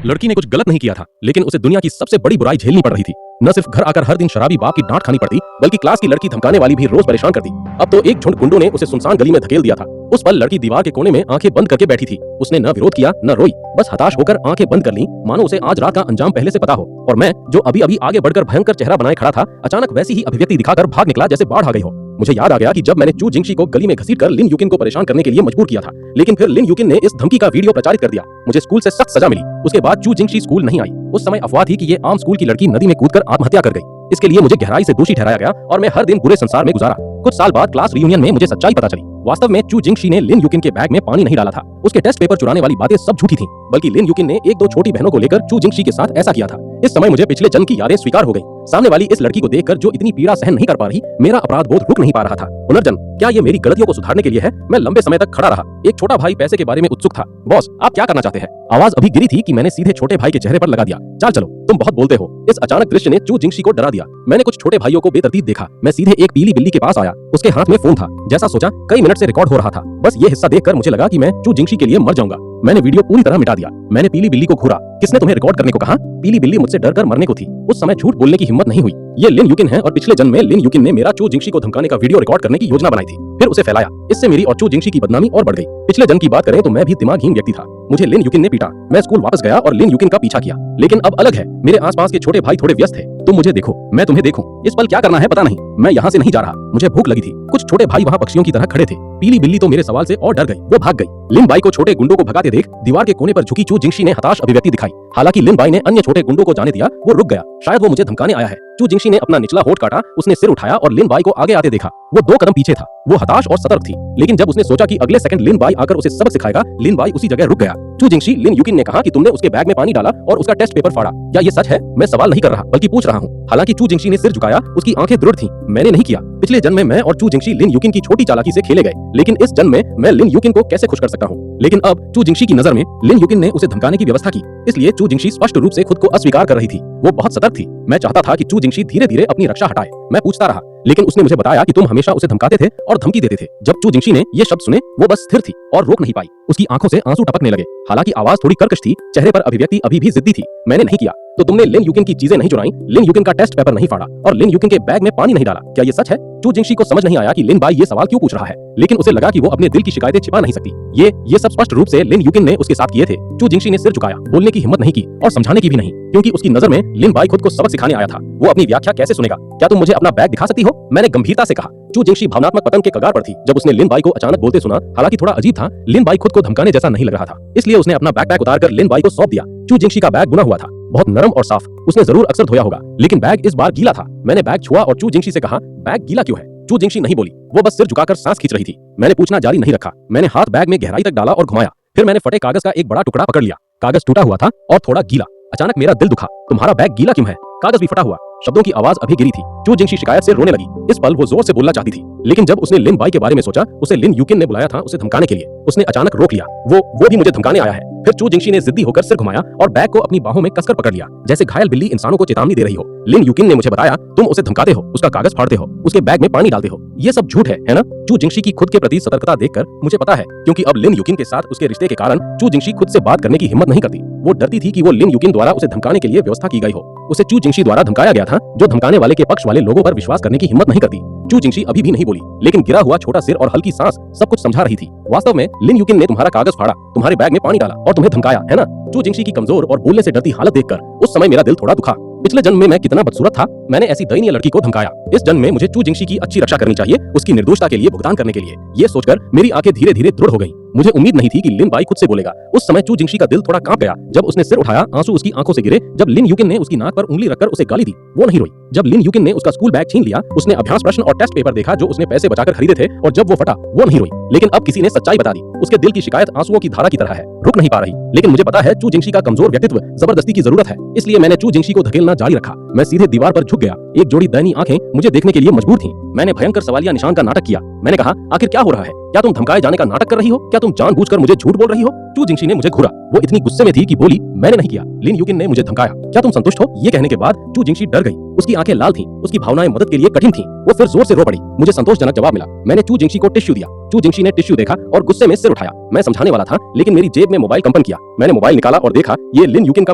लड़की ने कुछ गलत नहीं किया था, लेकिन उसे दुनिया की सबसे बड़ी बुराई झेलनी पड़ रही थी। न सिर्फ घर आकर हर दिन शराबी बाप की डांट खानी पड़ती, बल्कि क्लास की लड़की धमकाने वाली भी रोज परेशान करती। अब तो एक झुंड गुंडों ने उसे सुनसान गली में धकेल दिया था। उस पल लड़की दीवार के कोने में आंखें बंद करके बैठी थी। उसने न विरोध किया न रोई, बस हताश होकर आंखें बंद कर ली, मानो उसे आज रात का अंजाम पहले से पता हो। और मैं, जो अभी अभी आगे बढ़कर भयंकर चेहरा बनाए खड़ा था, अचानक वैसी ही अभिव्यक्ति दिखाकर भाग निकला जैसे बाढ़ आ गई हो। मुझे याद आ गया कि जब मैंने चू जिंगशी को गली में घसीटकर लिन यूकिन को परेशान करने के लिए मजबूर किया था, लेकिन फिर लिन यूकिन ने इस धमकी का वीडियो प्रचारित कर दिया। मुझे स्कूल से सख्त सजा मिली। उसके बाद चू जिंगशी स्कूल नहीं आई। उस समय अफवाह थी कि ये आम स्कूल की लड़की नदी में कूदकर आत्महत्या कर गई। इसके लिए मुझे गहराई से दोषी ठहराया गया और मैं हर दिन बुरे संसार में गुजारा। कुछ साल बाद क्लास रियूनियन में मुझे सच्चाई पता चली। वास्तव में चू जिंगशी ने लिन यूकिन के बैग में पानी नहीं डाला था। उसके टेस्ट पेपर चुराने वाली बातें सब झूठी थीं, बल्कि लिन यूकिन ने एक दो छोटी बहनों को लेकर चू जिंगशी के साथ ऐसा किया था। इस समय मुझे पिछले जन्म की यादें स्वीकार हो गई। सामने वाली इस लड़की को देखकर जो इतनी पीड़ा सहन नहीं कर पा रही, मेरा अपराध बोध रुक नहीं पा रहा था। पुनर्जन्म, क्या ये मेरी गलतियों को सुधारने के लिए है? मैं लंबे समय तक खड़ा रहा। एक छोटा भाई पैसे के बारे में उत्सुक था। बॉस, आप क्या करना चाहते हैं? आवाज अभी गिरी थी कि मैंने सीधे छोटे भाई के चेहरे पर लगा दिया। चाल चलो, तुम बहुत बोलते हो। इस अचानक दृश्य ने चू जिंगशी को डरा दिया। मैंने कुछ छोटे भाइयों को बेतरतीब देखा। मैं सीधे एक पीली बिल्ली के पास आया। उसके हाथ में फोन था। जैसा सोचा, कई मिनट से रिकॉर्ड हो रहा था। बस ये हिस्सा देखकर मुझे लगा कि मैं चू जिंगशी के लिए मर जाऊंगा। मैंने वीडियो पूरी तरह मिटा दिया। मैंने पीली बिल्ली को घूरा। किसने तुम्हें रिकॉर्ड करने को कहा? पीली बिल्ली मुझसे डरकर मरने को थी। उस समय झूठ बोलने की हिम्मत नहीं हुई। ये लिन यूकिन है और पिछले जन्म में लिन यूकिन ने मेरा चू जिंगशी को धमकाने का वीडियो रिकॉर्ड करने की योजना बनाई थी, फिर उसे फैलाया। इससे मेरी और चू जिंगशी की बदनामी और बढ़ गई। पिछले जन्म की बात करें तो मैं भी दिमागहीन व्यक्ति था। मुझे लिन यूकिन ने पीटा। मैं स्कूल वापस गया और लिन यूकिन का पीछा किया। लेकिन अब अलग है। मेरे आसपास के छोटे भाई थोड़े व्यस्त थे। तुम मुझे देखो, मैं तुम्हें देखूं। इस पल क्या करना है पता नहीं। मैं यहाँ से नहीं जा रहा। मुझे भूख लगी थी। कुछ छोटे भाई वहाँ पक्षियों की तरह खड़े थे। पीली बिल्ली तो मेरे सवाल से और डर गई। वो भाग गई। लिन बाई को छोटे गुंडों को भगाते देख दीवार के कोने पर झुकी चू जिंगशी ने हताश अभिव्यक्ति दिखाई। हालांकि लिन बाई ने अन्य छोटे गुंडों को जाने दिया। वो रुक गया। शायद वो मुझे धमकाने आया है। चू जिंगशी ने अपना निचला होठ काटा। उसने सिर उठाया और लिन बाई को आगे आते देखा। वो 2 कदम पीछे था। वो हताश और सतर्क थी। लेकिन जब उसने सोचा कि अगले सेकंड लिन बाई आकर उसे सबक सिखाएगा, लिन बाई उसी जगह रुक गया। चू जिंगशी, लिन यूकिन ने कहा कि तुमने उसके बैग में पानी डाला और उसका टेस्ट पेपर फाड़ा। क्या ये सच है? मैं सवाल नहीं कर रहा, बल्कि पूछ रहा हूँ। हालांकि चू जिंगशी ने सिर झुकाया। उसकी आंखें दृढ़ थीं। मैंने नहीं किया। पिछले जन्म में मैं और चू जिंगशी लिन यूकिन की छोटी चालाकी से खेले गए, लेकिन इस जन्म में मैं लिन यूकिन को कैसे खुश कर सकता हूँ? लेकिन अब चू जिंगशी की नजर में लिन यूकिन ने उसे धमकाने की व्यवस्था की। इसलिए चू जिंगशी स्पष्ट रूप से खुद को अस्वीकार कर रही थी। वो बहुत सतर्क थी। मैं चाहता था कि चू जिंगशी धीरे धीरे अपनी रक्षा हटाए। मैं पूछता रहा, लेकिन उसने मुझे बताया कि तुम हमेशा उसे धमकाते थे और धमकी देते थे। जब चू जिंगशी ने ये शब्द सुने, वो बस स्थिर थी और रोक नहीं पाई। उसकी आंखों से आंसू टपकने लगे। हालांकि आवाज थोड़ी कर्कश थी, चेहरे पर अभिव्यक्ति अभी भी जिद्दी थी। मैंने नहीं किया। तो तुमने लिन यूकिन की चीजें नहीं चुराई, लिन यूकिन का टेस्ट पेपर नहीं फाड़ा और लिन यूकिन के बैग में पानी नहीं डाला। क्या ये सच है? चू जिंगशी को समझ नहीं आया कि लिन बाई ये सवाल क्यों पूछ रहा है, लेकिन उसे लगा कि वो अपने दिल की शिकायतें छिपा नहीं सकती। ये सब स्पष्ट रूप से लिन यूकिन ने उसके साथ किए थे। चू जिंगशी ने सिर झुकाया, बोलने की हिम्मत नहीं की और समझाने की भी नहीं, क्योंकि उसकी नजर में लिन बाई खुद को सबक सिखाने आया था। वो अपनी व्याख्या कैसे सुनेगा? क्या तुम मुझे अपना बैग दिखा सकती हो? मैंने गंभीरता से कहा। चू जिंगशी भावनात्मक पतन के कगार पर थी जब उसने लिन बाई को अचानक बोलते सुना। हालांकि थोड़ा अजीब था। लिन बाई खुद को धमकाने जैसा नहीं लग रहा था, इसलिए उसने अपना बैकपैक उतारकर लिन बाई को सौंप दिया। चू जिंगशी का बैग बुना हुआ था, बहुत नरम और साफ। उसने जरूर अक्सर धोया होगा, लेकिन बैग इस बार गीला था। मैंने बैग छुआ और चू जिंगशी से कहा, बैग गीला क्यों है? चू जिंगशी नहीं बोली। वो बस सिर झुकाकर सांस खींच रही थी। मैंने पूछना जारी नहीं रखा। मैंने हाथ बैग में गहराई तक डाला और घुमाया। फिर मैंने फटे कागज का एक बड़ा टुकड़ा पकड़ लिया। कागज टूटा हुआ था और थोड़ा गीला। अचानक मेरा दिल दुखा। तुम्हारा बैग गीला क्यों है? कागज भी फटा हुआ। शब्दों की आवाज अभी गिरी थी। चू जिंगशी शिकायत से रोने लगी। इस पल वो जोर से बोलना चाहती थी, लेकिन जब उसने लिन बाई के बारे में सोचा, उसे लिन यूकिन ने बुलाया था उसे धमकाने के लिए, उसने अचानक रोक लिया। वो भी मुझे धमकाने आया है। फिर चू जिंगशी ने जिद्दी होकर सिर घुमाया और बैग को अपनी बाहों में कसकर पकड़ लिया, जैसे घायल बिल्ली इंसानों को चेतावनी दे रही हो। लिन यूकिन ने मुझे बताया, तुम उसे धमकाते हो, उसका कागज फाड़ते हो, उसके बैग में पानी डालते हो। ये सब झूठ है ना? चू जिंगशी की खुद के प्रति सतर्कता देखकर मुझे पता है, क्योंकि अब लिन यूकिन के साथ उसके रिश्ते के कारण चू जिंगशी खुद से बात करने की हिम्मत नहीं करती। वो डरती थी कि वो लिन यूकिन द्वारा उसे धमकाने के लिए व्यवस्था की गई हो। उसे चू जिंगशी द्वारा धमकाया गया था, जो धमकाने वाले के पक्ष वाले लोगों पर विश्वास करने की हिम्मत नहीं करती। चू जिंगशी अभी भी नहीं बोली, लेकिन गिरा हुआ छोटा सिर और हल्की सांस सब कुछ समझा रही थी। वास्तव में लिन यूकिन ने तुम्हारा कागज फाड़ा, तुम्हारे बैग में पानी डाला और तुम्हें धमकाया, है ना? चू जिंगशी की कमजोर और बोलने से डरती हालत देखकर उस समय मेरा दिल थोड़ा दुखा। पिछले जन्म में मैं कितना बदसूरत था। मैंने ऐसी दयनीय लड़की को धमकाया। इस जन्म में मुझे चू जिंगशी की अच्छी रक्षा करनी चाहिए, उसकी निर्दोषता के लिए भुगतान करने के लिए। ये सोचकर मेरी आंखें धीरे धीरे दृढ़ हो गईं। मुझे उम्मीद नहीं थी कि लिन बाई खुद से बोलेगा। उस समय चू जिंगशी का दिल थोड़ा कांप गया। जब उसने सिर उठाया, आंसू उसकी आंखों से गिरे। जब लिन यूकिन ने उसकी नाक पर उंगली रखकर उसे गाली दी, वो नहीं रोई। जब लिन यूकिन ने उसका स्कूल बैग छीन लिया, उसने अभ्यास प्रश्न और टेस्ट पेपर देखा जो उसने पैसे बचाकर खरीदे थे, और जब वो फटा, वो नहीं रोई। लेकिन अब किसी ने सच्चाई बता दी। उसके दिल की शिकायत आंसुओं की धारा की तरह है, रुक नहीं पा रही। लेकिन मुझे पता है चू जिंगशी का कमजोर व्यक्तित्व, जबरदस्ती की जरूरत है, इसलिए मैंने चू जिंगशी को धकेलना जारी रखा। मैं सीधे दीवार पर झुक गया। एक जोड़ी दयनीय आंखें मुझे देखने के लिए मजबूर थीं। मैंने भयंकर सवालिया निशान का नाटक किया। मैंने कहा, आखिर क्या हो रहा है? क्या तुम धमकाए जाने का नाटक कर रही हो? क्या तुम जानबूझकर मुझे झूठ बोल रही हो? चू जिंगशी ने मुझे घूरा। वो इतनी गुस्से में थी कि बोली, मैंने नहीं किया, लिन यूकिन ने मुझे धमकाया। क्या तुम संतुष्ट हो? ये कहने के बाद चू जिंगशी डर गई। उसकी आंखें लाल थीं, उसकी भावनाएं मदद के लिए कठिन थीं। वो फिर जोर से रो पड़ी। मुझे संतोषजनक जवाब मिला। मैंने चू जिंगशी को टिश्यू दिया। चू जिंगशी ने टिश्यू देखा और गुस्से में सिर उठाया। मैं समझाने वाला था, लेकिन मेरी जेब में मोबाइल कंपन किया। मैंने मोबाइल निकाला और देखा, ये लिन यूकिन का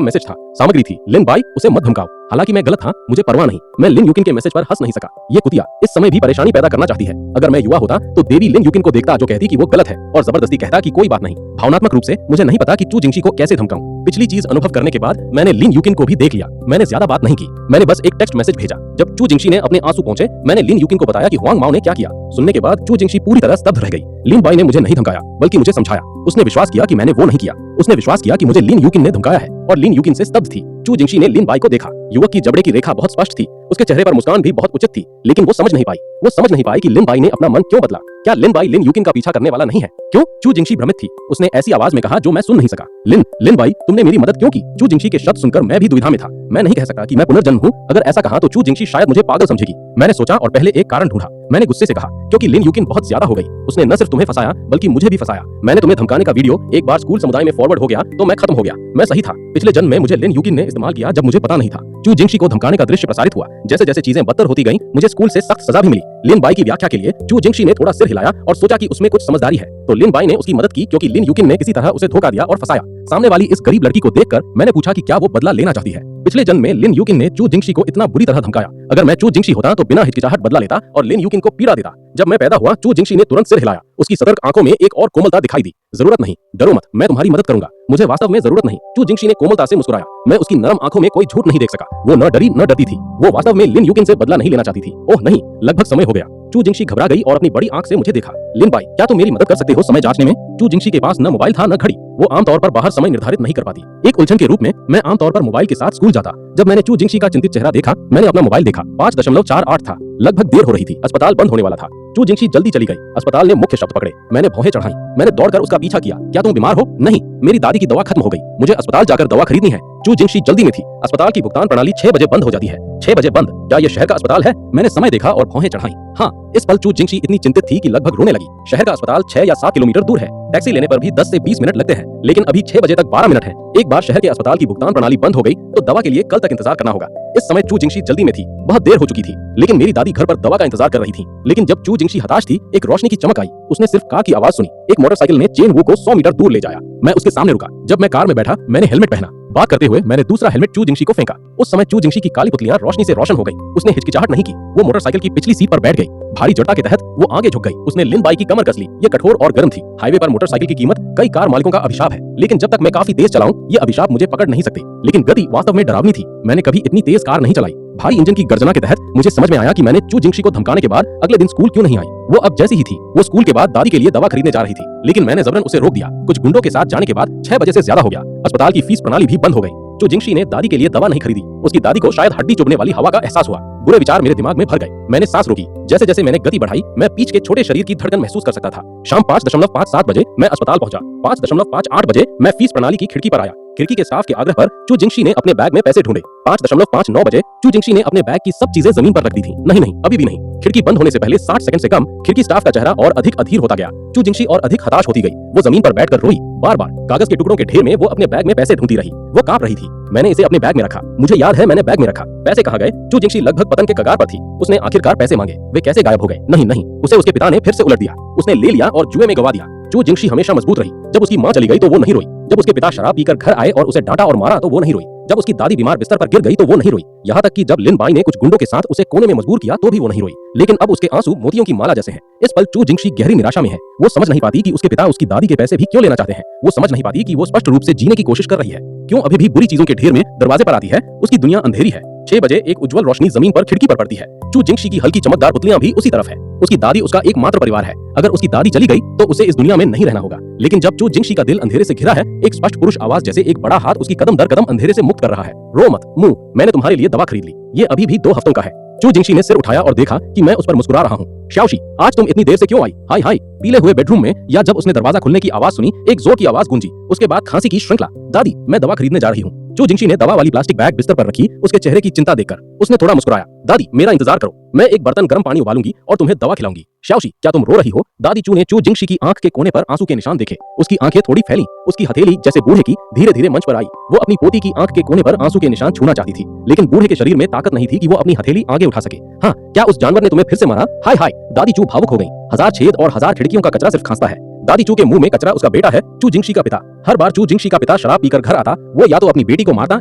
मैसेज था। सामग्री थी, लिन बाई, उसे मत धमकाओ। हालांकि मैं गलत था, मुझे परवाह नहीं। मैं लिन यूकिन के मैसेज पर हंस नहीं सका। ये कुतिया इस समय भी परेशानी पैदा करना चाहती है। अगर मैं युवा होता तो देवी लिन यूकिन को देखता जो कहती कि वो गलत है और जबरदस्ती कहता कि कोई बात नहीं। भावनात्मक रूप से मुझे नहीं पता कि चू जिंगशी को कैसे धमकाऊं। पिछली चीज अनुभव करने के बाद मैंने लिन यूकिन को भी देख लिया। मैंने ज्यादा बात नहीं की, मैंने बस एक टेक्स्ट मैसेज भेजा। जब चू जिंगशी ने अपने आंसू पहुंचे, मैंने लिन यूकिन को बताया कि हुआंग माओ ने क्या किया। सुनने के बाद चू जिंगशी पूरी तरह स्तब्ध रह गई। लिन बाई ने मुझे नहीं धमकाया, बल्कि मुझे समझाया। उसने विश्वास किया कि मैंने वो नहीं किया। उसने विश्वास किया कि मुझे लिन यूकिन ने धमकाया है और लिन यूकिन से स्तब्ध थी। चू जिंगशी ने लिन बाई को देखा। युवक की जबड़े की रेखा बहुत स्पष्ट थी। उसके चेहरे पर मुस्कान भी बहुत उचित थी, लेकिन वो समझ नहीं पाई कि लिन बाई ने अपना मन क्यों बदला। क्या लिन बाई लिन यूकिन का पीछा करने वाला नहीं है? क्यों? चू जिंगशी भ्रमित थी। उसने ऐसी आवाज में कहा जो मैं सुन नहीं सका, लिन बाई, तुमने मेरी मदद क्यों की? चू जिंगशी के शब्द सुनकर मैं भी दुविधा में था। मैं नहीं कह सकता कि मैं पुनर्जन्म हूँ। अगर ऐसा कहा तो चू जिंगशी शायद मुझे पागल समझेगी। मैंने सोचा और पहले एक कारण ढूंढा। मैंने गुस्से से कहा, क्योंकि लिन यूकिन बहुत ज्यादा हो गई। उसने न सिर्फ तुम्हें फंसाया बल्कि मुझे भी फंसाया। मैंने तुम्हें धमकाने का वीडियो एक बार स्कूल समुदाय में फॉरवर्ड हो गया तो मैं खत्म हो गया। मैं सही था। पिछले जन्म में मुझे लिन यूकिन ने इस्तेमाल किया जब मुझे पता नहीं था। चू जिंगशी को धमकाने का दृश्य प्रसारित हुआ। जैसे जैसे चीजें बदतर होती गईं, मुझे स्कूल से सख्त सजा भी मिली। लिन बाई की व्याख्या के लिए चू जिंगशी ने थोड़ा सिर हिलाया और सोचा कि उसमें कुछ समझदारी है, तो लिन बाई ने उसकी मदद की क्योंकि लिन यूकिन ने किसी तरह उसे धोखा दिया और फंसाया। सामने वाली इस गरीब लड़की को देखकर मैंने पूछा कि क्या वो बदला लेना चाहती है। पिछले जन्म में लिन यूकिन ने चू जिंगशी को इतना बुरी तरह धमकाया। अगर मैं चू जिंगशी होता तो बिना हिचकिचाहट बदला लेता और लिन यूकिन को पीड़ा देता। जब मैं पैदा हुआ, चू जिंगशी ने तुरंत सिर हिलाया। उसकी सतर्क आंखों में एक और कोमलता दिखाई दी। जरूरत नहीं, डरो मत, मैं तुम्हारी मदद करूंगा। मुझे वास्तव में जरूरत नहीं। चू जिंगशी ने कोमलता से मुस्कुराया। मैं उसकी नरम आंखों में कोई झूठ नहीं देख सका। वो न डरी न डरती थी। वो वास्तव में लिन यूकिन से बदला नहीं लेना चाहती थी। ओह नहीं, लगभग समय हो गया। चू जिंगशी घबरा गई और अपनी बड़ी आंख से मुझे देखा। लिन बाई, क्या तुम मेरी मदद कर सकते हो समय जांचने में? चू जिंगशी के पास न मोबाइल था न घड़ी। वो आमतौर पर बाहर समय निर्धारित नहीं कर पाती। एक उलझन के रूप में मैं आमतौर पर मोबाइल के साथ स्कूल जाता। जब मैंने चू जिंगशी का चिंतित चेहरा देखा, मैंने अपना मोबाइल देखा। 5.48 था। लगभग देर हो रही थी। अस्पताल बंद होने वाला था। चू जिंगशी जल्दी चली गई। अस्पताल ने मुख्य शब्द पकड़े। मैंने भौहें चढ़ाई। मैंने दौड़कर उसका पीछा किया। क्या तुम बीमार हो? नहीं, मेरी दादी की दवा खत्म हो गई। मुझे अस्पताल जाकर दवा खरीदनी है। चू जिंगशी जल्दी में थी। अस्पताल की भुगतान प्रणाली 6 बजे बंद हो जाती है। 6 बजे बंद? क्या यह शहर का अस्पताल है? मैंने समय देखा और भौहें चढ़ाई। हाँ, इस पल चू जिंगशी इतनी चिंतित थी कि लगभग रोने लगी। शहर का अस्पताल 6 या 7 किलोमीटर दूर है। टैक्सी लेने पर भी 10 से 20 मिनट लगते हैं, लेकिन अभी 6 बजे तक 12 मिनट है। एक बार शहर के अस्पताल की भुगतान प्रणाली बंद हो गई तो दवा के लिए कल तक इंतजार करना होगा। इस समय चू जिंगशी जल्दी में थी। बहुत देर हो चुकी थी, लेकिन मेरी दादी घर पर दवा का इंतजार कर रही थी। लेकिन जब चू जिंगशी हताश थी, एक रोशनी की चमक आई। उसने सिर्फ कार की आवाज सुनी। एक मोटरसाइकिल ने चेन वू को 100 मीटर दूर ले जाया। मैं उसके सामने रुका। जब मैं कार में बैठा, मैंने हेलमेट पहना। बात करते हुए मैंने दूसरा हेलमेट चू जिंगशी को फेंका। उस समय चू जिंगशी की काली पुतलियां रोशनी से रोशन हो गई। उसने हिचकिचाहट नहीं की। वो मोटरसाइकिल की पिछली सीट पर बैठ गई। भारी जड़ता के तहत वो आगे झुक गई। उसने लिन बाई की कमर कस ली। ये कठोर और गर्म थी। हाईवे पर मोटरसाइकिल की कीमत कई कार मालिकों का अभिशाप है, लेकिन जब तक मैं काफी तेज चलाऊं, ये अभिशाप मुझे पकड़ नहीं सकते। लेकिन गति वास्तव में डरावनी थी। मैंने कभी इतनी तेज कार नहीं चलाई। भारी इंजन की गर्जना के तहत मुझे समझ में आया कि मैंने चू जिंगशी को धमकाने के बाद अगले दिन स्कूल क्यों नहीं आई। वो अब जैसी ही थी। वो स्कूल के बाद दादी के लिए दवा खरीदने जा रही थी, लेकिन मैंने जबरन उसे रोक दिया। कुछ गुंडों के साथ जाने के बाद 6 बजे से ज्यादा हो गया। अस्पताल की फीस प्रणाली भी बंद हो गई। चू जिंगशी ने दादी के लिए दवा नहीं खरीदी। उसकी दादी को शायद हड्डी चुभने वाली हवा का एहसास हुआ। बुरे विचार मेरे दिमाग में भर गए। मैंने सांस रोकी। जैसे जैसे मैंने गति बढ़ाई, मैं पीछ के छोटे शरीर की धड़कन महसूस कर सकता था। शाम 5.57 बजे मैं अस्पताल पहुंचा। 5.58 बजे मैं फीस प्रणाली की खिड़की पर आया। खिड़की के स्टाफ के आग्रह पर चू जिंगशी ने अपने बैग में पैसे ढूंढे। 5.59 बजे चू जिंगशी ने अपने बैग की सब चीजें जमीन पर रख दी थी। नहीं, अभी भी नहीं। खिड़की बंद होने से पहले 60 सेकंड से कम खिड़की स्टाफ का चेहरा और अधिक अधीर होता गया। चू जिंगशी और अधिक हताश होती गई। वो जमीन पर बैठकर रोई। बार-बार कागज के टुकड़ों के ढेर में वो अपने बैग में पैसे ढूंढती रही। वो कांप रही थी। मैंने इसे अपने बैग में रखा। मुझे याद है, मैंने बैग में रखा। पैसे कहाँ गए? चू जिंगशी लगभग पतन के कगार पर थी। उसने आखिरकार पैसे मांगे। वे कैसे गायब हो गए? नहीं, उसे उसके पिता ने फिर से उलट दिया। उसने ले लिया और जुए में गवा दिया। चू जिंगशी हमेशा मजबूत रही। जब उसकी माँ चली गई तो वो नहीं रोई। जब उसके पिता शराब पीकर घर आए और उसे डांटा और मारा तो वो नहीं रोई। जब उसकी दादी बीमार बिस्तर पर गिर गई तो वो नहीं रोई। यहाँ तक कि जब लिन बाई ने कुछ गुंडों के साथ उसे कोने में मजबूर किया तो भी वो नहीं रोई। लेकिन अब उसके आंसू मोतियों की माला जैसे हैं। इस पल चू जिंगशी गहरी निराशा में है। वो समझ नहीं पाती कि उसके पिता उसकी दादी के पैसे भी क्यों लेना चाहते हैं। वो समझ नहीं पाती कि वो स्पष्ट रूप से जीने की कोशिश कर रही है। क्यों अभी भी बुरी चीजों के ढेर में दरवाजे पर आती है। उसकी दुनिया अंधेरी है। 6 बजे एक उज्जवल रोशनी जमीन पर खिड़की पर पड़ती है। चू जिंगशी की हल्की चमकदार पुतलियां भी उसी तरफ है। उसकी दादी उसका एकमात्र परिवार है। अगर उसकी दादी चली गई तो उसे इस दुनिया में नहीं रहना होगा। लेकिन जब चू जिंगशी का दिल अंधेरे से घिरा है, एक स्पष्ट पुरुष आवाज जैसे एक बड़ा हाथ उसकी कदम दर कदम अंधेरे से मुक्त कर रहा है। रो मत मुंह, मैंने तुम्हारे लिए दवा खरीद ली। ये अभी भी 2 हफ्तों का है। चू जिंगशी ने सिर उठाया और देखा कि मैं उस पर मुस्कुरा रहा हूँ। शाओशी, आज तुम इतनी देर से क्यों आई? हाय। पीले हुए बेडरूम में या जब उसने दरवाजा खुलने की आवाज सुनी, एक जोर की आवाज गूंजी। उसके बाद खांसी की श्रृंखला। दादी, मैं दवा खरीदने जा रही हूँ। चू जिंगशी ने दवा वाली प्लास्टिक बैग बिस्तर पर रखी। उसके चेहरे की चिंता देखकर उसने थोड़ा मुस्कुराया। दादी मेरा इंतजार करो, मैं एक बर्तन गर्म पानी उबालूंगी और तुम्हें दवा खिलाऊंगी। शाओशी, क्या तुम रो रही हो? दादी चू ने चू जिंगशी की आंख के कोने पर आंसू के निशान देखे। उसकी आंखें थोड़ी फैली, उसकी हथेली जैसे बूढ़े की धीरे धीरे मंच पर आई। वो अपनी पोती की आंख के कोने पर आंसू के निशान छूना चाहती थी, लेकिन बूढ़े के शरीर में ताकत नहीं थी कि वो अपनी हथेली आगे उठा सके। हाँ, क्या उस जानवर ने तुम्हें फिर से मारा? हाय हाय, दादी चू भावुक हो गई। हजार छेद और हजार खिड़कियों का कचरा सिर्फ खांसता है। दादी चू के मुंह में कचरा उसका बेटा है, चू जिंगशी का पिता। हर बार चू जिंगशी का पिता शराब पीकर घर आता, वो या तो अपनी बेटी को मारता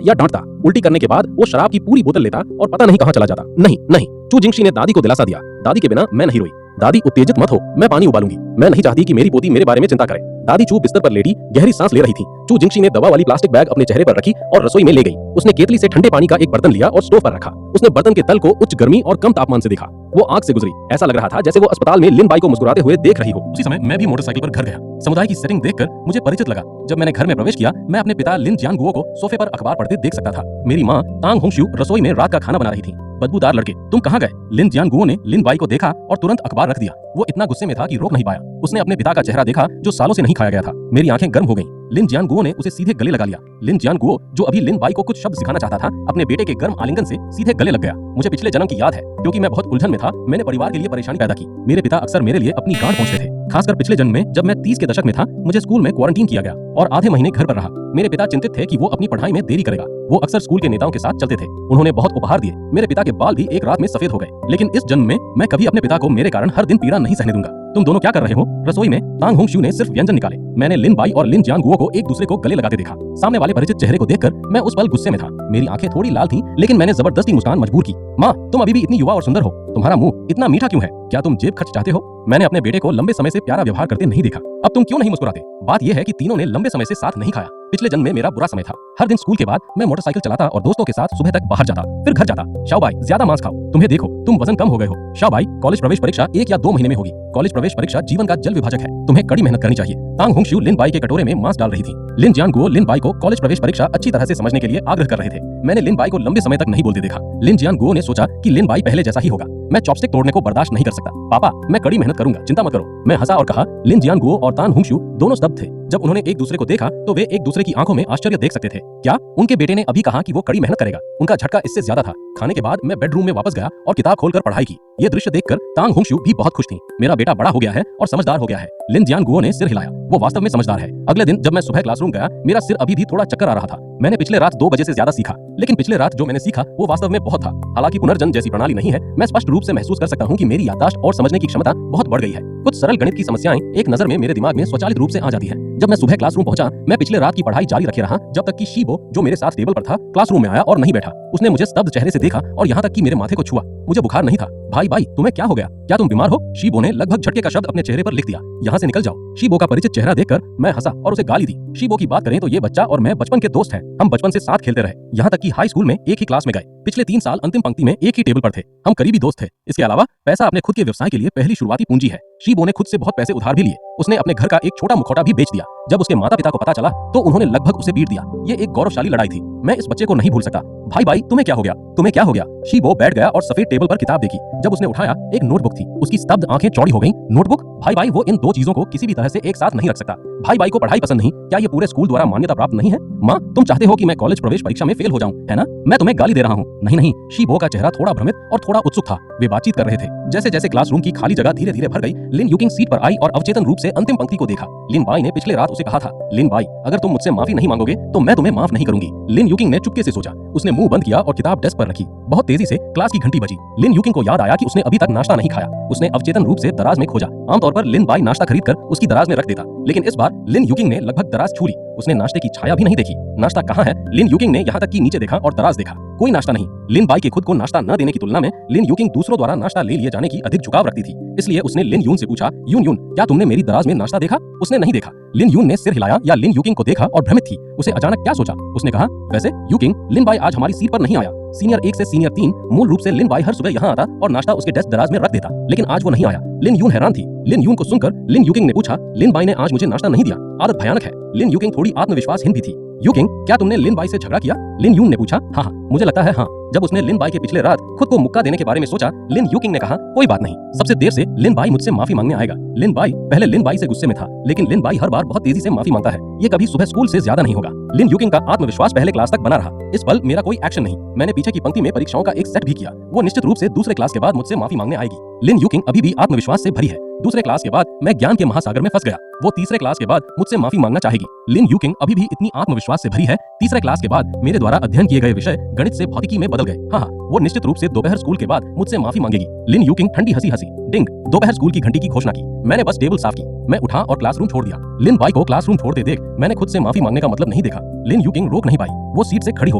या डांटता। उल्टी करने के बाद वो शराब की पूरी बोतल लेता और पता नहीं कहां चला जाता। नहीं नहीं, चू जिंगशी ने दादी को दिलासा दिया, दादी के बिना मैं नहीं रोई। दादी उत्तेजित मत हो, मैं पानी उबालूंगी। मैं नहीं चाहती कि मेरी पोती मेरे बारे में चिंता करे। दादी चू बिस्तर पर लेटी गहरी सांस ले रही थी। चू जिंगशी ने दवा वाली प्लास्टिक बैग अपने चेहरे पर रखी और रसोई में ले गई। उसने केतली से ठंडे पानी का एक बर्तन लिया और स्टोव पर रखा। उसने बर्तन के तल को उच्च गर्मी और कम तापमान से देखा। वो आंख से गुजरी, ऐसा लग रहा था जैसे वो अस्पताल में लिन बाई को मुस्कुराते हुए देख रही हो। उसी समय मैं भी मोटरसाइकिल पर घर गया। समुदाय की सेटिंग देखकर मुझे परिचित लगा। जब मैंने घर में प्रवेश किया, मैं अपने पिता लिन जियांगुओ को सोफे पर अखबार पढ़ते देख सकता था। मेरी माँ तांग होंगशू रसोई में रात का खाना बना रही थी। बदबूदार लड़के, तुम कहाँ गए? लिन जियांगुओ ने लिन बाई को देखा और तुरंत अखबार रख दिया। वो इतना गुस्से में था कि रोक नहीं पाया। उसने अपने पिता का चेहरा देखा जो सालों से नहीं खाया गया था। मेरी आंखें गर्म हो गईं। लिन जियांगुओ ने उसे सीधे गले लगा लिया। लिन जियांगुओ, जो अभी लिन बाई को कुछ शब्द सिखाना चाहता था, अपने बेटे के गर्म आलिंगन से सीधे गले लग गया। मुझे पिछले जन्म की याद है, क्योंकि मैं बहुत उलझन में था। मैंने परिवार के लिए परेशानी पैदा की। मेरे पिता अक्सर मेरे लिए अपनी गांड पहुंचते थे। खासकर पिछले जन्म में, जब मैं 30 के दशक में था, मुझे स्कूल में क्वारंटीन किया गया और आधे महीने घर पर रहा। मेरे पिता चिंतित थे कि वो अपनी पढ़ाई में देरी करेगा। वो अक्सर स्कूल के नेताओं के साथ चलते थे। उन्होंने बहुत उपहार दिए। मेरे पिता के बाल भी एक रात में सफेद हो गए। लेकिन इस जन्म में मैं कभी अपने पिता को मेरे कारण हर दिन पीड़ा नहीं सहने दूंगा। तुम दोनों क्या कर रहे हो? रसोई में तांग होंगशू ने सिर्फ व्यंजन निकाले। मैंने लिन बाई और लिन जियांगुओ को एक दूसरे को गले लगाते देखा। सामने वाले परिचित चेहरे को देखकर मैं उस पल गुस्से में था। मेरी आंखें थोड़ी लाल थीं, लेकिन मैंने जबरदस्ती मुस्कान मजबूर की। माँ, तुम अभी भी इतनी युवा और सुंदर हो। तुम्हारा मुंह इतना मीठा क्यों है? क्या तुम जेब खर्च चाहते हो? मैंने अपने बेटे को लंबे समय से प्यारा व्यवहार करते नहीं देखा। अब तुम क्यों नहीं मुस्कुराते? बात यह है कि तीनों ने लंबे समय से साथ नहीं खाया। पिछले जन्म में मेरा बुरा समय था। हर दिन स्कूल के बाद मैं मोटरसाइकिल चलाता और दोस्तों के साथ सुबह तक बाहर जाता, फिर घर जाता। शाओबाई, ज्यादा मांस खाओ। तुम्हें देखो, तुम वजन कम हो गए हो। शाओबाई, कॉलेज प्रवेश परीक्षा 1 या 2 महीने में होगी। कॉलेज प्रवेश परीक्षा जीवन का जल विभाजक है। तुम्हें कड़ी मेहनत करनी चाहिए। तांग होंगशू लिन बाई के कटोरे में मांस डाल रही थी। लिन जियांगुओ लिन बाई को कॉलेज प्रवेश परीक्षा अच्छी तरह से समझने के लिए आग्रह कर रहे थे। मैंने लिन बाई को लंबे समय तक नहीं बोलते देखा। लिन जियांगुओ ने सोचा कि लिन बाई पहले जैसा ही होगा। मैं चॉपस्टिक तोड़ने को बर्दाश्त नहीं कर सकता। पापा, मैं कड़ी मेहनत करूंगा, चिंता मत करो। मैं हंसा और कहा। लिन जियांगुओ और तांग होंगशू दोनों स्तब्ध थे। जब उन्होंने एक दूसरे को देखा तो वे एक दूसरे की आंखों में आश्चर्य देख सकते थे। क्या उनके बेटे ने अभी कहा कि वो कड़ी मेहनत करेगा? उनका झटका इससे ज्यादा था। खाने के बाद मैं बेडरूम में वापस गया और किताब खोलकर पढ़ाई की। ये दृश्य देखकर तांग होंगशू भी बहुत खुश थी। मेरा बेटा बड़ा हो गया है और समझदार हो गया है। लिन जियांगुओ ने सिर हिलाया। वो वास्तव में समझदार है। अगले दिन जब मैं सुबह क्लासरूम गया, मेरा सिर अभी भी थोड़ा चक्कर आ रहा था। मैंने पिछले रात 2 बजे से ज्यादा सीखा, लेकिन पिछले रात जो मैंने सीखा वो वास्तव में बहुत था। हालांकि पुनर्जन्म जैसी प्रणाली नहीं है, मैं स्पष्ट रूप से महसूस कर सकता हूँ कि मेरी याददाश्त और समझने की क्षमता बहुत बढ़ गई है। कुछ सरल गणित की समस्याएं एक नजर में मेरे दिमाग में स्वचालित रूप से आ जाती हैं। जब मैं सुबह क्लासरूम पहुंचा, मैं पिछले रात की पढ़ाई जारी रखे रहा, जब तक कि शीबो, जो मेरे साथ टेबल पर था, क्लासरूम में आया और नहीं बैठा। उसने मुझे स्तब्ध चेहरे से देखा और यहाँ तक कि मेरे माथे को छुआ। मुझे बुखार नहीं था। भाई भाई, तुम्हें क्या हो गया? क्या तुम बीमार हो? शीबो ने लगभग झटके का शब्द अपने चेहरे पर लिख दिया। यहाँ से निकल जाओ। शीबो का परिचित चेहरा देखकर मैं हंसा और उसे गाली दी। शीबो की बात करें तो ये बच्चा और मैं बचपन के दोस्त हैं। हम बचपन से साथ खेलते रहे, यहाँ तक कि हाई स्कूल में एक ही क्लास में गए। पिछले 3 साल अंतिम पंक्ति में एक ही टेबल पर थे। हम करीबी दोस्त थे। इसके अलावा पैसा अपने खुद के व्यवसाय के लिए पहली शुरुआती पूंजी है। शीबो ने खुद से बहुत पैसे उधार भी लिए। उसने अपने घर का एक छोटा मुखौटा भी बेच दिया। जब उसके माता पिता को पता चला तो उन्होंने लगभग उसे पीट दिया। ये एक गौरवशाली लड़ाई थी। मैं इस बच्चे को नहीं भूल सकता। भाई भाई, तुम्हें क्या हो गया? तुम्हें क्या हो गया? शीबो बैठ गया और सफेद टेबल पर किताब देखी। जब उसने उठाया, एक नोटबुक थी। उसकी स्तब्ध आंखें चौड़ी हो गईं। नोटबुक? भाई भाई, वो इन 2 चीजों को किसी भी तरह से एक साथ नहीं रख सकता। भाई भाई को पढ़ाई पसंद नहीं? क्या ये पूरे स्कूल द्वारा मान्यता प्राप्त नहीं है? माँ, तुम चाहते हो कि मैं कॉलेज प्रवेश परीक्षा में फेल हो जाऊं, है ना? मैं तुम्हें गाली दे रहा हूँ। नहीं नहीं। शीबो का चेहरा थोड़ा भ्रमित और थोड़ा उत्सुक था। वे बातचीत कर रहे थे। जैसे जैसे क्लासरूम की खाली जगह धीरे धीरे भर गई, लिन यूकिंग सीट पर आई और अवचेतन रूप से अंतिम पंक्ति को देखा। लिन बाई ने पिछले रात उसे कहा था, लिन बाई, अगर तुम मुझसे माफी नहीं मांगोगे तो मैं तुम्हें माफ नहीं करूंगी। लिन यूकिंग ने चुपके से सोचा। उसने मुंह बंद किया और किताब डेस्क पर रखी। बहुत तेजी से क्लास की घंटी बजी। लिन यूकिंग को याद आया कि उसने अभी तक नाश्ता नहीं खाया। उसने अवचेतन रूप से दराज में खोजा। आमतौर पर लिन बाई नाश्ता खरीदकर उसकी दराज में रख देता, लेकिन इस बार लिन यूकिंग ने लगभग दराज छू ली। उसने नाश्ते की छाया भी नहीं देखी। नाश्ता कहाँ है? लिन यूकिंग ने यहाँ तक कि नीचे देखा और दराज देखा। कोई नाश्ता नहीं। लिन बाई के खुद को नाश्ता न देने की तुलना में लिन यूकिंग दूसरों द्वारा नाश्ता ले लिए जाने की अधिक झुकाव रखती थी। इसलिए उसने लिन यून से पूछा, यून यून, क्या तुमने मेरी दराज में नाश्ता देखा? उसने नहीं देखा। लिन यून ने सिर हिलाया या लिन यूकिंग को देखा और भ्रमित थी। उसे अचानक क्या सोचा? उसने कहा, वैसे यूकिंग, लिन बाई आज हमारी सीट पर नहीं आया। सीनियर 1 से सीनियर 3 मूल रूप से लिन बाई हर सुबह यहाँ आता और नाश्ता उसके डेस्क दराज में रख देता, लेकिन आज वो नहीं आया। लिन यून हैरान थी। लिन यून को सुनकर लिन यूकिंग ने पूछा, लिन बाई ने आज मुझे नाश्ता नहीं दिया। आदत भयानक है। लिन यूकिंग थोड़ी आत्मविश्वासहीन भी थी। यूकिंग, क्या तुमने लिन बाई से झगड़ा किया? लिन यूंग ने पूछा। हाँ हाँ, मुझे लगता है हाँ। जब उसने लिन बाई के पिछले रात खुद को मुक्का देने के बारे में सोचा, लिन यूकिंग ने कहा, कोई बात नहीं, सबसे देर से लिन बाई मुझसे माफी मांगने आएगा। लिन बाई पहले लिन बाई से गुस्से में था, लेकिन लिन बाई हर बार बहुत तेजी से माफी मांगता है। ये कभी सुबह स्कूल से ज्यादा नहीं होगा। लिन यूकिंग का आत्मविश्वास पहले क्लास तक बना रहा। इस पल मेरा कोई एक्शन नहीं। मैंने पीछे की पंक्ति में परीक्षाओं का एक सेट भी किया। वो निश्चित रूप से दूसरे क्लास के बाद मुझसे माफी मांगने आएगी। लिन यूकिंग अभी भी आत्मविश्वास से भरी है। दूसरे क्लास के बाद मैं ज्ञान के महासागर में फंस गया। वो तीसरे क्लास के बाद मुझसे माफी मांगना चाहेगी। लिन यूकिंग अभी भी इतनी आत्मविश्वास से भरी है। तीसरे क्लास के बाद मेरे द्वारा अध्ययन किए गए विषय गणित से भौतिकी में बदल गए। हाँ, वो निश्चित रूप से दोपहर स्कूल के बाद मुझसे माफी मांगेगी। लिन यूकिंग ठंडी हंसी हंसी। डिंग, दोपहर स्कूल की घंटी की घोषणा की। मैंने बस टेबल साफ की। मैं उठा और क्लासरूम छोड़ दिया। लिन बाई को क्लासरूम छोड़ते देख मैंने खुद से माफी मांगने का मतलब नहीं देखा। लिन यूकिंग रोक नहीं पाई। वो सीट से खड़ी हो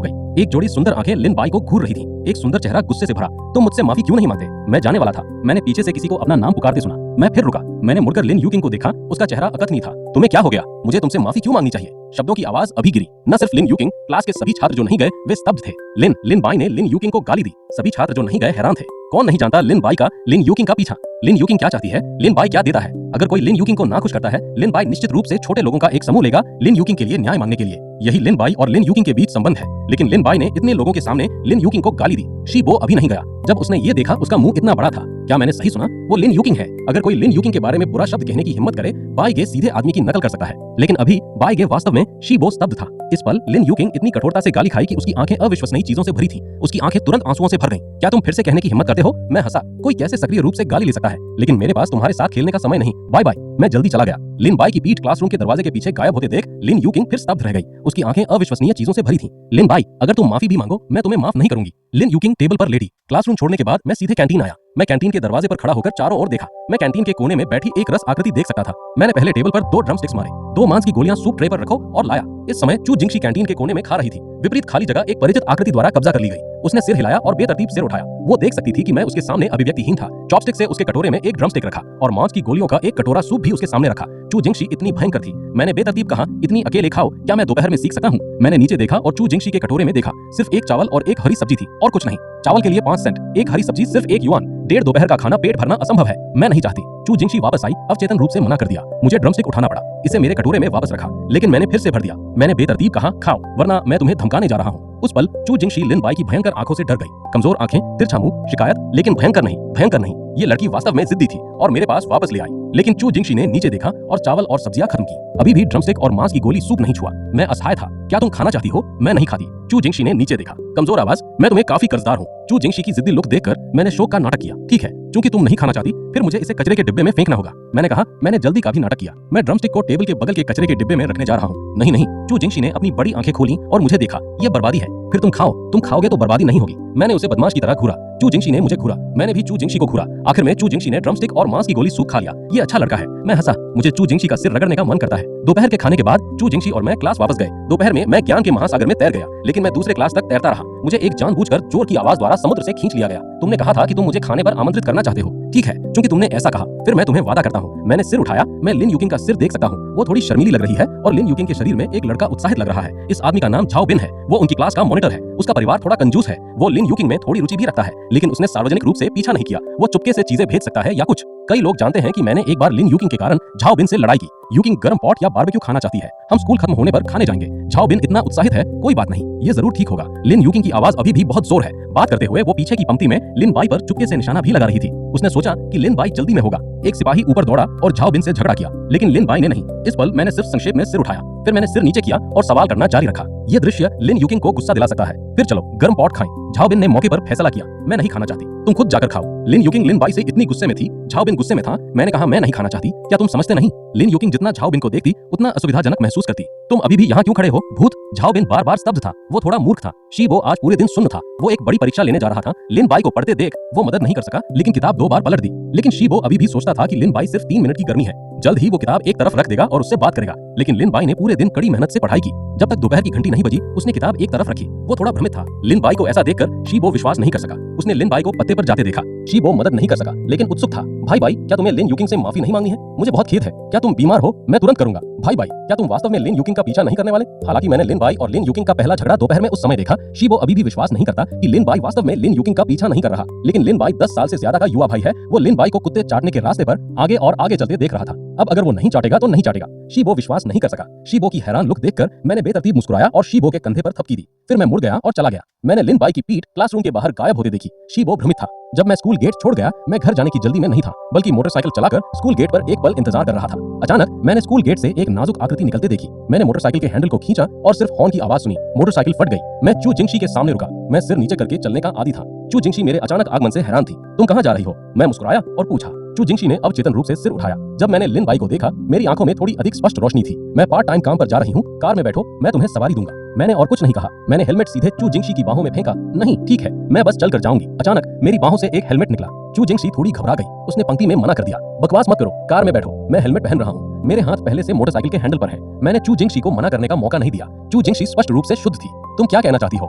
गई। एक जोड़ी सुंदर आंखें लिन बाई को घूर रही थीं। एक सुंदर चेहरा गुस्से से भरा। तुम मुझसे माफी क्यों नहीं मांगते? मैं जाने वाला था। मैंने पीछे से किसी को अपना नाम पुकारते सुना। मैं फिर रुका। मैंने मुड़कर लिन यूकिंग को देखा। उसका चेहरा अकथनीय था। तुम्हें क्या हो गया? मुझे तुमसे माफी क्यों मांगनी चाहिए? शब्दों की आवाज अभी गिरी। न सिर्फ लिन यूकिंग, क्लास के सभी छात्र जो नहीं गए वे स्तब्ध थे। लिन बाई ने लिन यूकिंग को गाली दी। सभी छात्र जो नहीं गए हैरान थे। कौन नहीं जानता लिन बाई का लिन यूकिंग का पीछा? लिन यूकिंग क्या चाहती है? लिन बाई क्या देता है? अगर कोई लिन यूकिंग को नाखुश करता है, लिन बाई निश्चित रूप से छोटे लोगों का एक समूह लेगा लिन यूकिंग के लिए न्याय मांगने के लिए। यही लिन बाई और लिन यूकिंग के बीच संबंध है। लेकिन लिन बाई ने इतने लोगों के सामने लिन यूकिंग को गाली दी। शीबो अभी नहीं गया। जब उसने ये देखा उसका मुंह इतना बड़ा था। क्या मैंने सही सुना? वो लिन यूकिंग है। अगर कोई लिन यूकिंग के बारे में बुरा शब्द कहने की हिम्मत करे, बाई गे सीधे आदमी की नकल कर सकता है। लेकिन अभी बाई गे वास्तव में शीबो स्तब्ध था। इस पल लिन यूकिंग इतनी कठोरता से गाली खाई कि उसकी आंखें अविश्वसनीय चीजों से भरी थीं। उसकी आंखें तुरंत आंसुओं से भर गईं। क्या तुम फिर से कहने की हिम्मत करते हो? मैं हंसा। कोई कैसे सक्रिय रूप से गाली ले सकता है? लेकिन मेरे पास तुम्हारे साथ खेलने का समय नहीं। Bye bye. मैं जल्दी चला गया। लिन बाई की पीठ क्लासरूम के दरवाजे के पीछे गायब होते देख लिन यूकिंग फिर स्तब्ध रह गई। उसकी आंखें अविश्वसनीय चीजों से भरी थीं। लिन बाई, अगर तुम माफी भी मांगो, मैं तुम्हें माफ नहीं करूंगी। लिन यूकिंग टेबल पर लेटी। क्लासरूम छोड़ने के बाद मैं सीधे कैंटीन आया। मैं कैंटीन के दरवाजे पर खड़ा होकर चारों ओर देखा। मैं कैंटीन के कोने में बैठी एक रस आकृति देख सकता था। मैंने पहले टेबल पर 2 ड्रम स्टिक्स मारे। 2 मांस की गोलियां सूप ट्रे पर रखो और लाया। इस समय चू जिंगशी कैंटीन के कोने में खा रही थी। विपरीत खाली जगह एक परिचित आकृति द्वारा कब्जा कर ली गई। उसने सिर हिलाया और बेतरतीब सिर उठाया। वो देख सकती थी कि मैं उसके सामने अभिव्यक्तिहीन था। चॉपस्टिक से उसके कटोरे में एक ड्रम स्टिक रखा और मांस की गोलियों का एक कटोरा सूप भी उसके सामने रखा। चू जिंगशी इतनी भयंकर थी। मैंने बेतरतीब कहा, इतनी अकेले खाओ, क्या मैं दोपहर में सीख सकता हूँ? मैंने नीचे देखा और चू जिंगशी के कटोरे में देखा। सिर्फ एक चावल और एक हरी सब्जी थी और कुछ नहीं। चावल के लिए 5 सेंट, एक हरी सब्जी सिर्फ 1 युआन। 1.5 दोपहर का खाना पेट भरना असंभव है। मैं नहीं चाहती। चू जिंगशी वापस आई, अवचेतन रूप से मना कर दिया। मुझे ड्रमस्टिक उठाना पड़ा। इसे मेरे कटोरे में वापस रखा, लेकिन मैंने फिर से भर दिया। मैंने बेतरतीब कहा, खाओ, वरना मैं तुम्हें धमकाने जा रहा हूँ। उस पल चू जिंगशी लिन बाई की भयंकर आंखों से डर गई। कमजोर आंखें, तिरछा मुंह, शिकायत, लेकिन भयंकर नहीं, भयंकर नहीं। ये लड़की वास्तव में जिद्दी थी और मेरे पास वापस ले आई। लेकिन चू जिंगशी ने नीचे देखा और चावल और सब्जियां खत्म की। अभी भी ड्रमस्टिक और मांस की गोली सूप नहीं छुआ। मैं असहाय था। क्या तुम खाना चाहती हो? मैं नहीं खाती। चू जिंगशी ने नीचे देखा। कमजोर आवाज, मैं तुम्हें काफी कर्जदार हूँ। चू जिंगशी की जिद्दी लुक देखकर मैंने शोक का नाटक किया। ठीक है, चूंकि तुम नहीं खाना चाहती, फिर मुझे इसे कचरे के डिब्बे में फेंकना होगा। मैंने कहा। मैंने जल्दी का भी नाटक किया। मैं ड्रमस्टिक को टेबल के बगल के कचरे के डिब्बे में रखने जा रहा हूँ। नहीं नहीं। चू जिंगशी ने अपनी बड़ी आंखें खोली और मुझे देखा। ये बर्बादी है। फिर तुम खाओ। तुम खाओगे तो बर्बादी नहीं होगी। मैंने उसे बदमाश की तरह घूरा। चू जिंगशी ने मुझे घूरा। मैंने भी चू जिंगशी को घूरा। आखिर में चू जिंगशी ने ड्रमस्टिक और मांस की गोली सूप खा लिया। ये अच्छा लड़का है। मैं हंसा। मुझे चू जिंगशी का सिर रगड़ने का मन करता है। दोपहर के खाने के बाद चू जिंगशी और मैं क्लास वापस गए। दोपहर में मैं ज्ञान के महासागर में तैर गया, लेकिन मैं दूसरे क्लास तक तैरता रहा। मुझे एक जानबूझकर जोर की आवाज द्वारा समुद्र से खींच लिया गया। तुमने कहा था कि तुम मुझे खाने पर आमंत्रित करना चाहते हो। ठीक है, क्योंकि तुमने ऐसा कहा, फिर मैं तुम्हें वादा करता हूँ। मैंने सिर उठाया। मैं लिन यूकिंग का सिर देख सकता हूँ। वो थोड़ी शर्मीली लग रही है और लिन यूकिंग के शरीर में एक लड़का उत्साहित लग रहा है। इस आदमी का नाम झाओ बिन है। वो उनकी क्लास का मॉनिटर है। उसका परिवार थोड़ा कंजूस है। वो लिन यूकिंग में थोड़ी रुचि भी रखता है, लेकिन उसने सार्वजनिक रूप से पीछा नहीं किया। वो चुपके से चीजें भेज सकता है या कुछ। कई लोग जानते हैं कि मैंने एक बार लिन यूकिंग के कारण झाओ बिन से लड़ाई की। यूकिंग गर्म पॉट या बारबेक्यू खाना चाहती है। हम स्कूल खत्म होने पर खाने जाएंगे। झाओ बिन इतना उत्साहित है। कोई बात नहीं, ये जरूर ठीक होगा। लिन यूकिंग की आवाज अभी भी बहुत जोर है। बात करते हुए वो पीछे की पंक्ति में लिन बाई पर चुपके से निशाना भी लगा रही थी। उसने सोचा कि लिन बाई जल्दी में होगा। एक सिपाही ऊपर दौड़ा और झाओ बिन से झगड़ा किया, लेकिन लिन बाई ने नहीं। इस पल मैंने सिर्फ संक्षेप में सिर उठाया। फिर मैंने सिर नीचे किया और सवाल करना जारी रखा। ये दृश्य लिन यूकिंग को गुस्सा दिला सकता है। फिर चलो गर्म पॉट खाएं। झाओ बिन ने मौके पर फैसला किया। मैं नहीं खाना चाहती, तुम खुद जाकर खाओ। लिन यूकिंग लिन बाई से इतनी गुस्से में थी। झाओ बिन गुस्से में था। मैंने कहा, मैं नहीं खाना चाहती। क्या तुम समझते नहीं? लिन यूकिंग जितना झाओ बिन को देखती उतना असुविधाजनक महसूस करती। तुम अभी भी यहाँ क्यों खड़े हो? भूत। झाओ बिन बार बार स्तब्ध था। वो थोड़ा मूर्ख था। शीबो आज पूरे दिन सुन्न था। वो एक बड़ी परीक्षा लेने जा रहा था। लिन बाई को पढ़ते देख वो मदद नहीं कर सका, लेकिन किताब 2 बार पलट दी। लेकिन शीबो अभी भी सोचता था कि लिन बाई सिर्फ 3 मिनट की गर्मी है। जल्द ही वो किताब एक तरफ रख देगा और उससे बात करेगा। लेकिन लिन बाई ने पूरे दिन कड़ी मेहनत से पढ़ाई की। जब तक दोपहर की घंटी नहीं बजी, उसने किताब एक तरफ रखी। वो थोड़ा भ्रमित था। लिन बाई को ऐसा देखकर शीबो विश्वास नहीं कर सका। उसने लिन बाई को पत्ते पर जाते देखा। शीबो मदद नहीं कर सका, लेकिन उत्सुक था। भाई बाई, क्या तुम्हें लिन यूकिंग से माफी नहीं मांगनी है? मुझे बहुत खेद है। क्या तुम बीमार हो? मैं तुरंत करूंगा। भाई बाई, क्या तुम वास्तव में लिन यूकिंग का पीछा नहीं करने वाले? हालांकि मैंने लिन बाई और लिन यूकिंग का पहला झगड़ा दोपहर में उस समय देखा, शीबो अभी भी विश्वास नहीं करता कि लिन बाई वास्तव में लिन यूकिंग का पीछा नहीं कर रहा। लेकिन लिन बाई 10 साल से ज्यादा का युवा भाई है। वो लिन बाई को कुत्ते चाटने के रास्ते पर आगे और आगे चलते देख रहा था। अब अगर वो नहीं चाटेगा तो नहीं चाटेगा। शीबो विश्वास नहीं कर सका। शीबो की हैरान लुक देखकर मैंने बेतरतीब मुस्कुराया और शीबो के कंधे पर थपकी दी। फिर मैं मुड़ गया और चला गया। मैंने लिन बाई की पीठ क्लासरूम के बाहर गायब होते देखी। शीबो भ्रमित था। जब मैं स्कूल गेट छोड़ गया, मैं घर जाने की जल्दी में नहीं था, बल्कि मोटरसाइकिल चलाकर स्कूल गेट पर एक पल इंतजार कर रहा था। अचानक मैंने स्कूल गेट से एक नाजुक आकृति निकलते देखी। मैंने मोटरसाइकिल के हैंडल को खींचा और सिर्फ हॉर्न की आवाज सुनी। मोटरसाइकिल फट गई। मैं चू जिंगशी के सामने रुका। मैं सिर नीचे करके चलने का आदी था। चू जिंगशी मेरे अचानक आगमन से हैरान थी। तुम कहाँ जा रही हो? मैं मुस्कुराया और पूछा। चू जिंगशी ने अवचेतन रूप से सिर उठाया। जब मैंने लिन बाई को देखा, मेरी आंखों में थोड़ी अधिक स्पष्ट रोशनी थी। मैं पार्ट टाइम काम पर जा रही हूँ, कार में बैठो, मैं तुम्हें सवारी दूंगा। मैंने और कुछ नहीं कहा। मैंने हेलमेट सीधे चू जिंगशी की बाहों में फेंका। नहीं, ठीक है, मैं बस चलकर जाऊंगी। अचानक मेरी बाहों से एक हेलमेट निकला। चू जिंगशी थोड़ी घबरा गई। उसने पंक्ति में मना कर दिया। बकवास मत करो, कार में बैठो, मैं हेलमेट पहन रहा हूँ। मेरे हाथ पहले से मोटरसाइकिल के हैंडल पर है। मैंने चू जिंगशी को मना करने का मौका नहीं दिया। चू जिंगशी स्पष्ट रूप से शुद्ध थी। तुम क्या कहना चाहती हो?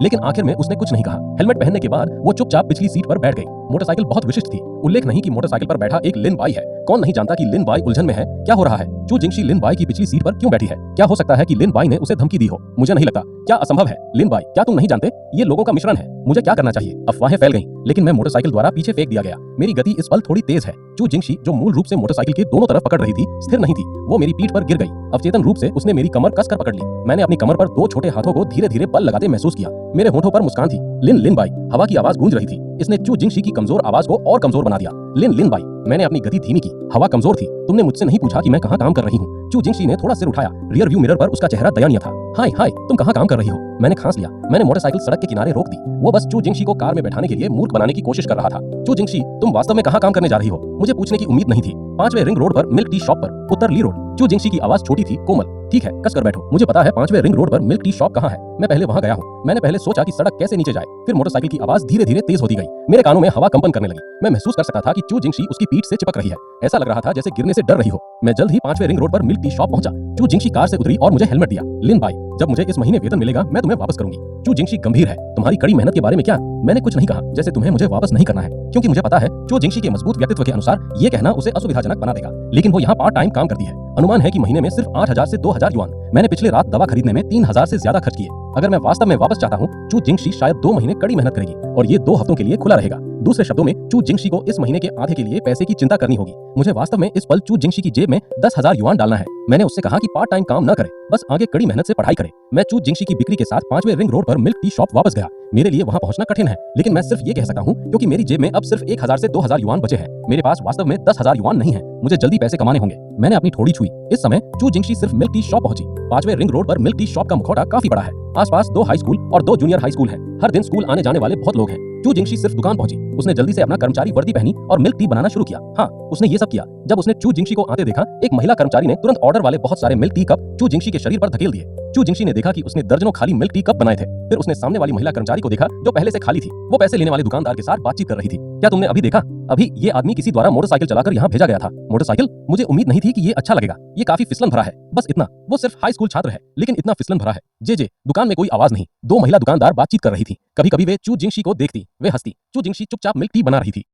लेकिन आखिर में उसने कुछ नहीं कहा। हेलमेट पहनने के बाद वो चुपचाप पिछली सीट पर बैठ गई। मोटरसाइकिल बहुत विशिष्ट थी। उल्लेख नहीं कि मोटरसाइकिल पर बैठा एक लिन बाई है। कौन नहीं जानता कि लिन बाई उलझन में है? क्या हो रहा है? चू जिंगशी लिन बाई की पिछली सीट पर क्यों बैठी है? क्या हो सकता है कि लिन बाई ने उसे धमकी दी हो? मुझे नहीं लगता। क्या असंभव है? लिन बाई, क्या तुम नहीं जानते? ये लोगों का मिश्रण है। मुझे क्या करना चाहिए? अफवाहें फैल गईं, लेकिन मैं मोटरसाइकिल द्वारा पीछे फेंक दिया गया। मेरी गति इस पल थोड़ी तेज है। चू जिंगशी, जो मूल रूप से मोटरसाइकिल के दोनों तरफ पकड़ रही थी, स्थिर नहीं थी। वो मेरी पीठ पर गिर गई। अवचेतन रूप से उसने मेरी कमर कसकर पकड़ ली। मैंने अपनी कमर पर दो छोटे हाथों को धीरे धीरे बल लगाते महसूस किया। मेरे होठों पर मुस्कान थी। लिन बाई। हवा की आवाज गूंज रही थी। इसने चू जिंगशी की कमजोर आवाज को और कमजोर बना दिया। लिन बाई। मैंने अपनी गति धीमी की। हवा कमजोर थी। तुमने मुझसे नहीं पूछा कि मैं कहाँ काम कर रही हूँ। चू जिंगशी ने थोड़ा सिर उठाया। रियर व्यू मिरर पर उसका चेहरा दयनीय था। हाय हाय, तुम कहाँ काम कर रही हो? मैंने खांस लिया। मैंने मोटरसाइकिल सड़क के किनारे रोक दी। वो बस चू जिंगशी को कार में बैठाने के लिए मूर्ख बनाने की कोशिश कर रहा था। चू जिंगशी, तुम वास्तव में कहाँ काम करने जा रही हो? मुझे पूछने की उम्मीद नहीं थी। 5वें रिंग रोड पर मिल्क टी शॉप पर, उत्तर ली रोड। चू जिंगशी की आवाज छोटी थी, कोमल। ठीक है, कसकर बैठो। मुझे पता है 5वें रिंग रोड पर मिल्क टी शॉप कहाँ है। मैं पहले वहाँ गया हूँ। मैंने पहले सोचा कि सड़क कैसे नीचे जाए। फिर मोटरसाइकिल की आवाज धीरे धीरे तेज होती गई। मेरे कानों में हवा कंपन करने लगी। मैं महसूस कर सकता था कि चू जिंगशी उसकी पीठ से चिपक रही है। ऐसा लग रहा था जैसे गिरने से डर रही हो। मैं जल्द ही 5वें रिंग रोड पर मिल्क टी शॉप पहुंचा। चू जिंगशी कार से उतरी और मुझे हेलमेट दिया। लिन बाई, जब मुझे इस महीने वेतन मिलेगा, मैं तुम्हें वापस करूंगी। चू जिंगशी गंभीर है। तुम्हारी कड़ी मेहनत के बारे में क्या? मैंने कुछ नहीं कहा। जैसे तुम्हें मुझे वापस नहीं करना है, क्योंकि मुझे पता है चू जिंगशी के मजबूत व्यक्तित्व के अनुसार ये कहना उसे असुविधाजनक बना देगा। लेकिन वो यहाँ पार्ट टाइम काम करती है। अनुमान है कि महीने में सिर्फ 8,000 से 2,000 युआन। मैंने पिछले रात दवा खरीदने में 3,000 से ज्यादा खर्च किए। अगर मैं वास्तव में वापस चाहता हूँ, चू जिंगशी शायद 2 महीने कड़ी मेहनत करेगी और ये 2 हफ्तों के लिए खुला रहेगा। दूसरे शब्दों में, चू जिंगशी को इस महीने के आधे के लिए पैसे की चिंता करनी होगी। मुझे वास्तव में इस पल चू जिंगशी की जेब में 10,000 युआन डालना है। मैंने उससे कहा कि पार्ट टाइम काम न करे, बस आगे कड़ी मेहनत से पढ़ाई करे। मैं चू जिंगशी की बिक्री के साथ 5वें रिंग रोड पर मिल्क टी शॉप वापस गया। मेरे लिए वहाँ पहुँचना कठिन है, लेकिन मैं सिर्फ ये कह सकता हूँ क्योंकि मेरी जेब में अब सिर्फ 1,000 से 2,000 युआन बचे हैं। मेरे पास वास्तव में 10,000 युआन नहीं है। मुझे जल्दी पैसे कमाने होंगे। मैंने अपनी ठोड़ी छुई। इस समय चू जिंगशी सिर्फ मिल्क टी शॉप पहुंची। 5वें रिंग रोड पर मिल्क टी शॉप का मुखौटा काफी बड़ा है। आसपास 2 हाई स्कूल और 2 जूनियर हाई स्कूल हैं। हर दिन स्कूल आने जाने वाले बहुत लोग हैं। चू जिंगशी सिर्फ दुकान पहुंची। उसने जल्दी से अपना कर्मचारी वर्दी पहनी और मिल्क टी बनाना शुरू किया। हाँ, उसने ये सब किया। जब उसने चू जिंगशी को आते देखा, एक महिला कर्मचारी ने तुरंत ऑर्डर वाले बहुत सारे मिल्क टी कप चू जिंगशी के शरीर पर धकेल दिए। चू जिंगशी ने देखा कि उसने दर्जनों खाली मिल्क टी कप बनाए थे। फिर उसने सामने वाली महिला कर्मचारी को देखा जो पहले से खाली थी। वो पैसे लेने वाले दुकानदार के साथ बातचीत कर रही थी। क्या तुमने अभी देखा? अभी ये आदमी किसी द्वारा मोटरसाइकिल चलाकर यहाँ भेजा गया था। मोटरसाइकिल? मुझे उम्मीद नहीं थी कि ये अच्छा लगेगा। ये काफी फिसलन भरा है। बस इतना। वो सिर्फ हाई स्कूल छात्र है, लेकिन इतना फिसलन भरा है। जे दुकान में कोई आवाज नहीं। 2 महिला दुकानदार बातचीत कर रही थी। कभी कभी वे चू जिंगशी को देखती, वे हंसती। चू जिंगशी चुपचाप मिल्क टी बना रही थी।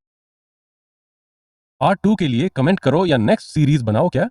पार्ट 2 के लिए कमेंट करो या नेक्स्ट सीरीज बनाओ क्या?